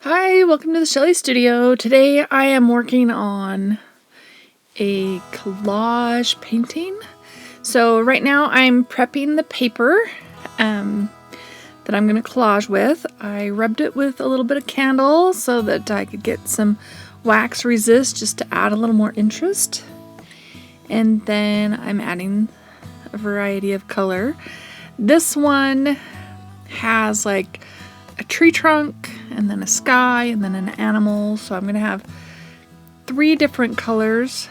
Hi, welcome to the Shelly Studio. Today I am working on a collage painting. So right now I'm prepping the paper that I'm going to collage with. I rubbed it with a little bit of candle so that I could get some wax resist just to add a little more interest. And then I'm adding a variety of color. This one has like a tree trunk and then a sky and then an animal, so I'm gonna have 3 different colors,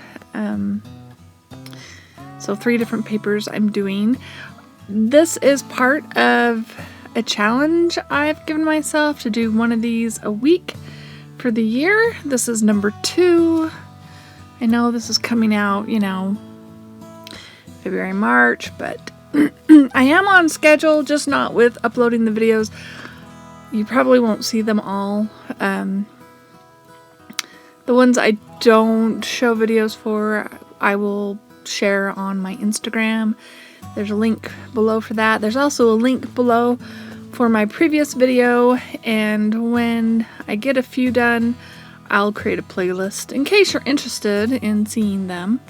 so 3 different papers I'm doing. This is part of a challenge I've given myself to do one of these a week for the year. This is number 2. I know this is coming out, February, March, but I am on schedule, just not with uploading the videos. You probably won't see them all. The ones I don't show videos for, I will share on my Instagram. There's a link below for that. There's also a link below for my previous video, and when I get a few done, I'll create a playlist in case you're interested in seeing them.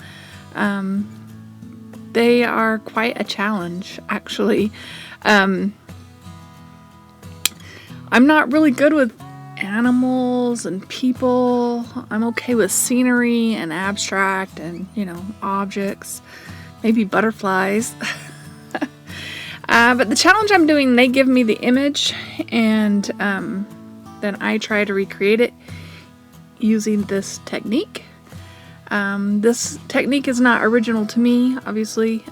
They are quite a challenge, actually. I'm not really good with animals and people. I'm okay with scenery and abstract and, objects, maybe butterflies. But the challenge I'm doing, they give me the image and then I try to recreate it using this technique. This technique is not original to me, obviously.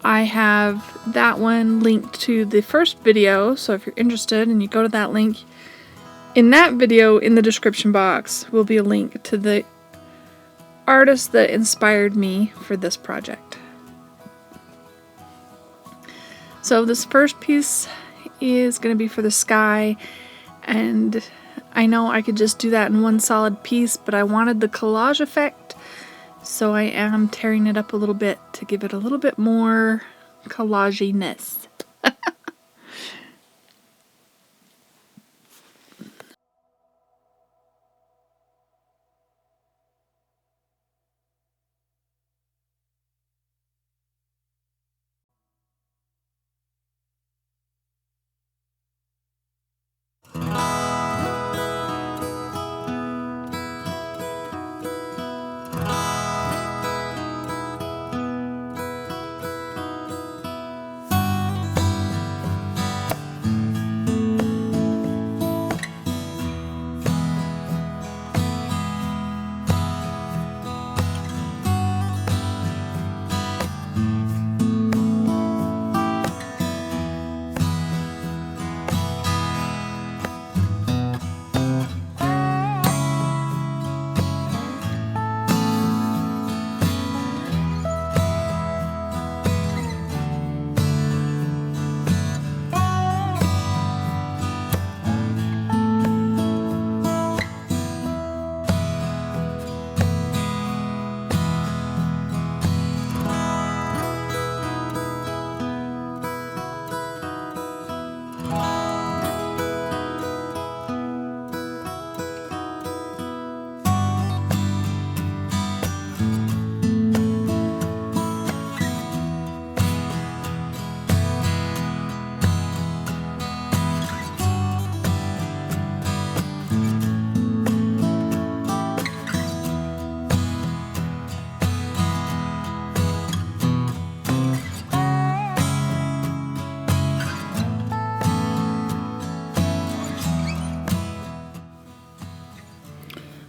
I have that one linked to the first video, so if you're interested and you go to that link, in that video in the description box will be a link to the artist that inspired me for this project. So this first piece is going to be for the sky, and I know I could just do that in one solid piece, but I wanted the collage effect. So I am tearing it up a little bit to give it a little bit more collaginess.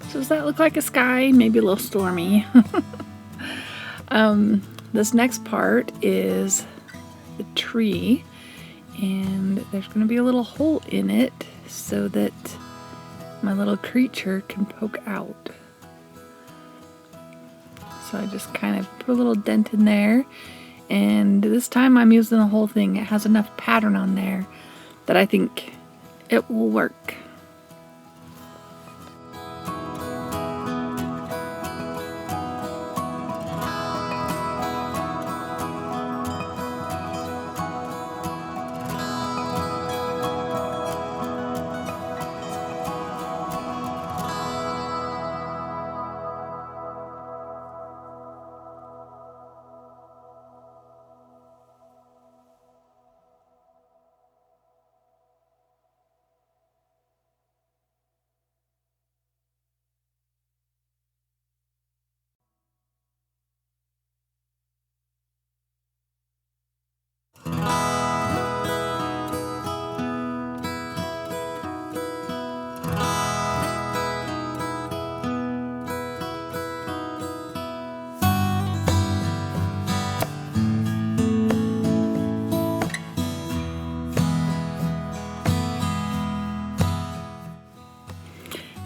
So does that look like a sky? Maybe a little stormy. This next part is the tree, and there's going to be a little hole in it so that my little creature can poke out. So I just kind of put a little dent in there, and this time I'm using the whole thing. It has enough pattern on there that I think it will work.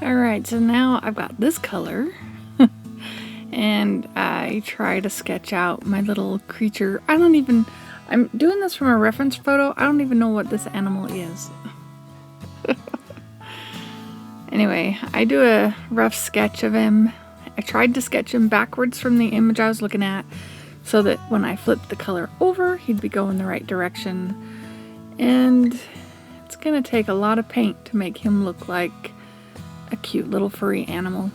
Alright, so now I've got this color. And I try to sketch out my little creature. I'm doing this from a reference photo. I don't even know what this animal is. Anyway, I do a rough sketch of him. I tried to sketch him backwards from the image I was looking at so that when I flipped the color over, he'd be going the right direction. And it's gonna take a lot of paint to make him look like a cute little furry animal.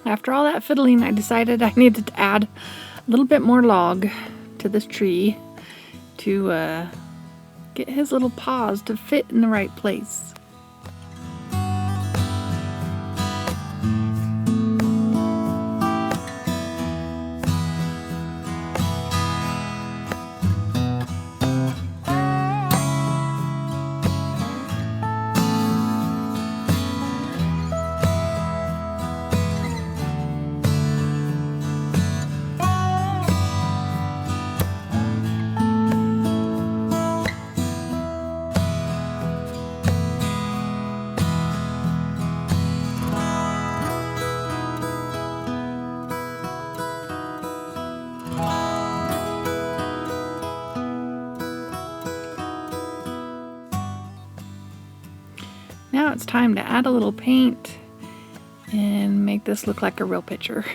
After all that fiddling, I decided I needed to add a little bit more log to this tree to get his little paws to fit in the right place. Now it's time to add a little paint and make this look like a real picture.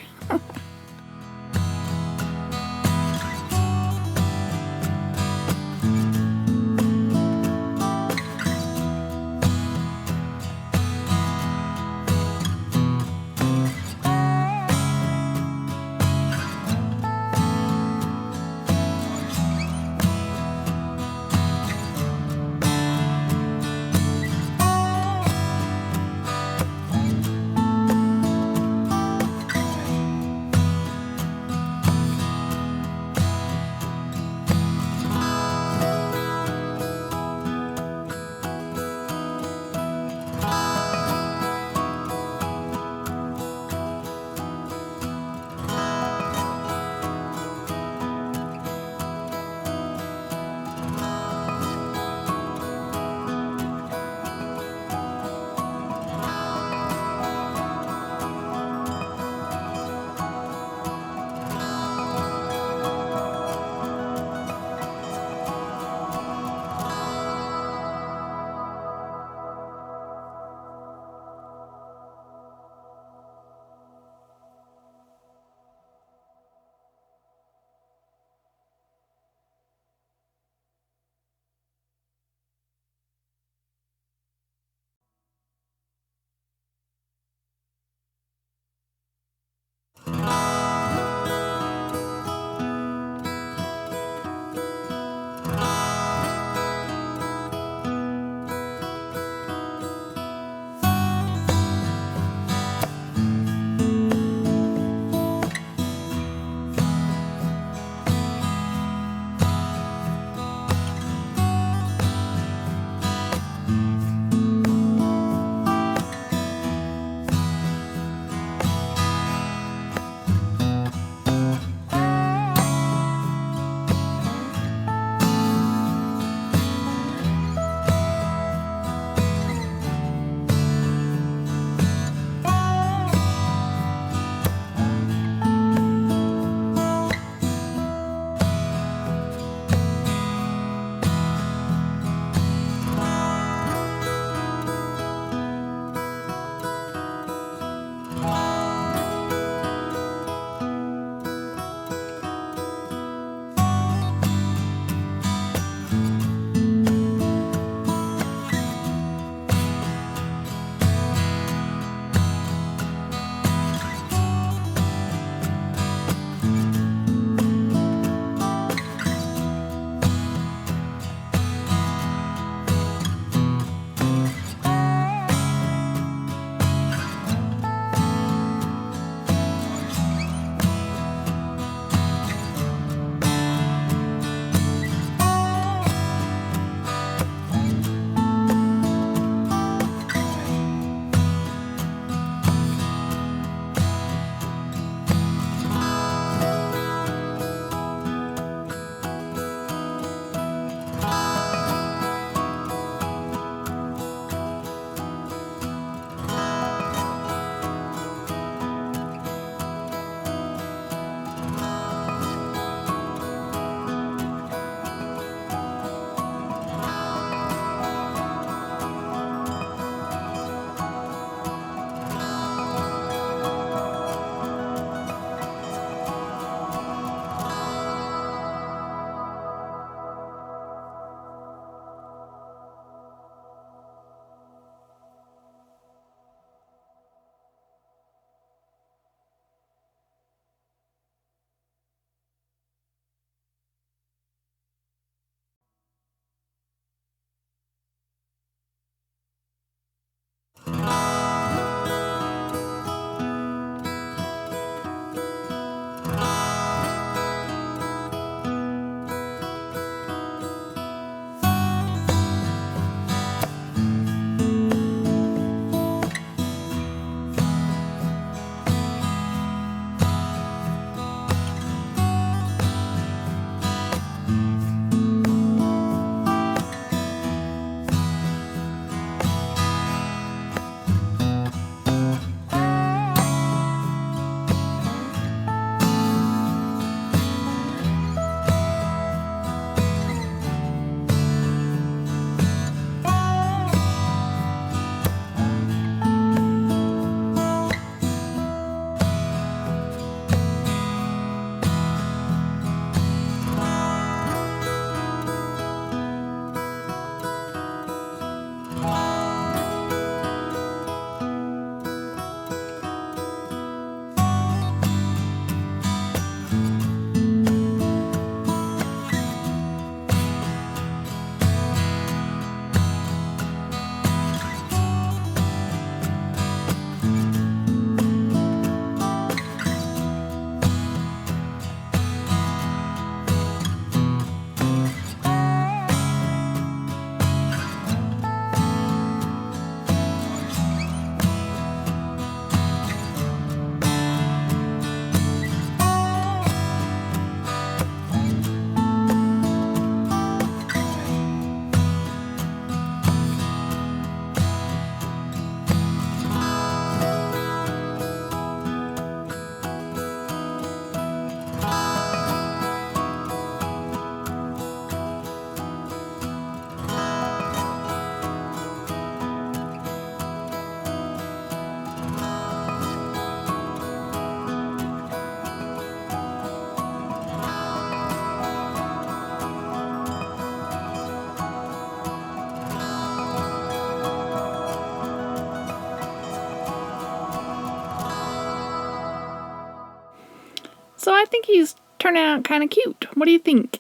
So I think he's turning out kind of cute. What do you think?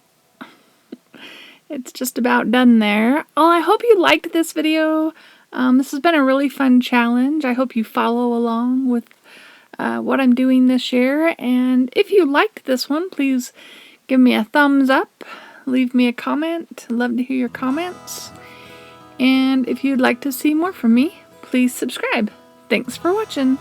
It's just about done there. Well, I hope you liked this video. This has been a really fun challenge. I hope you follow along with what I'm doing this year. And if you liked this one, please give me a thumbs up. Leave me a comment. I'd love to hear your comments. And if you'd like to see more from me, please subscribe. Thanks for watching.